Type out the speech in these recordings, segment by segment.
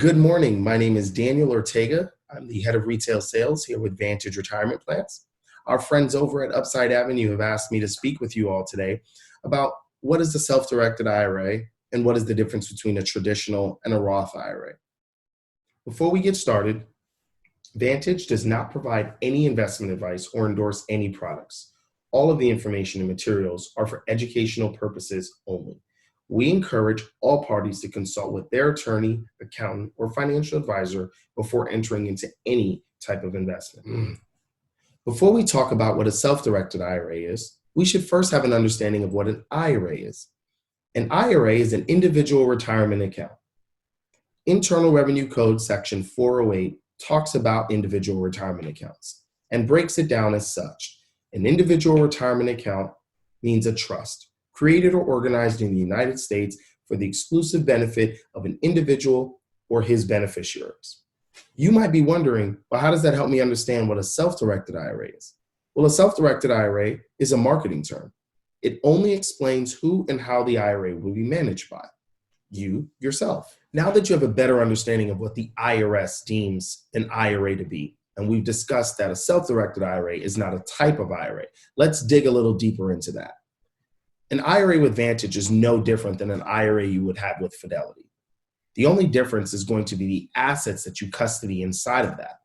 Good morning. My name is Daniel Ortega. I'm the head of retail sales here with Vantage Retirement Plans. Our friends over at Upside Avenue have asked me to speak with you all today about what is the self-directed IRA and what is the difference between a traditional and a Roth IRA. Before we get started, Vantage does not provide any investment advice or endorse any products. All of the information and materials are for educational purposes only. We encourage all parties to consult with their attorney, accountant, or financial advisor before entering into any type of investment. Before we talk about what a self-directed IRA is, we should first have an understanding of what an IRA is. An IRA is an individual retirement account. Internal Revenue Code Section 408 talks about individual retirement accounts and breaks it down as such. An individual retirement account means a trust created or organized in the United States for the exclusive benefit of an individual or his beneficiaries. You might be wondering, well, how does that help me understand what a self-directed IRA is? Well, a self-directed IRA is a marketing term. It only explains who and how the IRA will be managed by. You, yourself. Now that you have a better understanding of what the IRS deems an IRA to be, and we've discussed that a self-directed IRA is not a type of IRA, let's dig a little deeper into that. An IRA with Vantage is no different than an IRA you would have with Fidelity. The only difference is going to be the assets that you custody inside of that.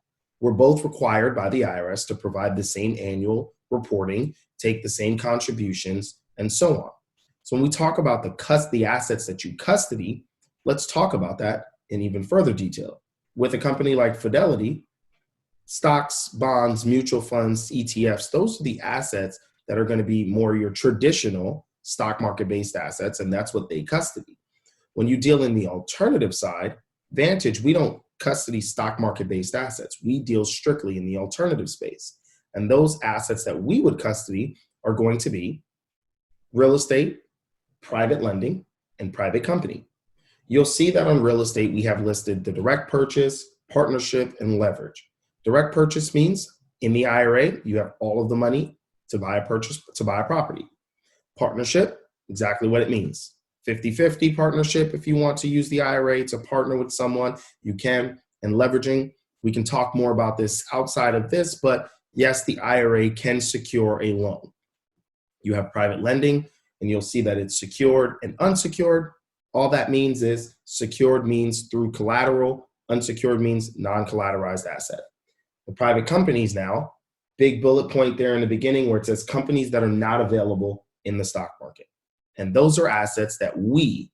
We're both required by the IRS to provide the same annual reporting, take the same contributions, and so on. So when we talk about the assets that you custody, let's talk about that in even further detail. With a company like Fidelity, stocks, bonds, mutual funds, ETFs, those are the assets that are going to be more your traditional stock market-based assets, and that's what they custody. When you deal in the alternative side, Vantage, we don't custody stock market-based assets. We deal strictly in the alternative space. And those assets that we would custody are going to be real estate, private lending, and private company. You'll see that on real estate, we have listed the direct purchase, partnership, and leverage. Direct purchase means in the IRA, you have all of the money to buy a property. Partnership, exactly what it means. 50-50 partnership, if you want to use the IRA to partner with someone, you can. And leveraging, we can talk more about this outside of this, but yes, the IRA can secure a loan. You have private lending, and you'll see that it's secured and unsecured. All that means is secured means through collateral, unsecured means non-collateralized asset. The private companies now, big bullet point there in the beginning where it says companies that are not available in the stock market. And those are assets that we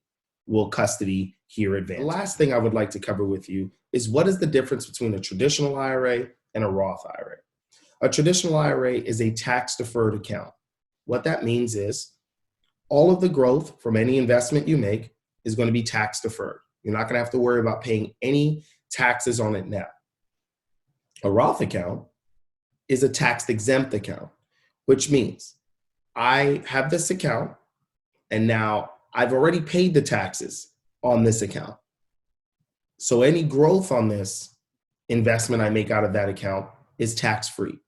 will custody here at Vantage. The last thing I would like to cover with you is what is the difference between a traditional IRA and a Roth IRA. A traditional IRA is a tax-deferred account. What that means is all of the growth from any investment you make is going to be tax-deferred. You're not going to have to worry about paying any taxes on it now. A Roth account is a tax-exempt account, which means I have this account and now I've already paid the taxes on this account. So any growth on this investment I make out of that account is tax-free.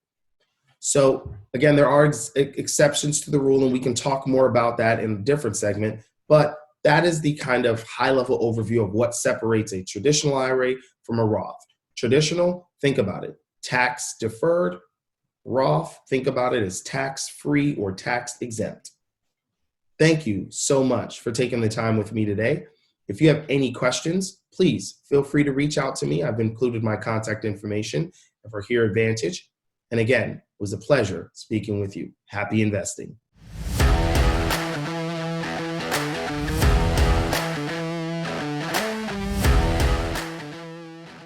So again, there are exceptions to the rule, and we can talk more about that in a different segment, but that is the kind of high-level overview of what separates a traditional IRA from a Roth. Traditional, think about it, tax-deferred. Roth, think about it as tax-free or tax-exempt. Thank you so much for taking the time with me today. If you have any questions, please feel free to reach out to me. I've included my contact information for here at Vantage. And again, it was a pleasure speaking with you. Happy investing.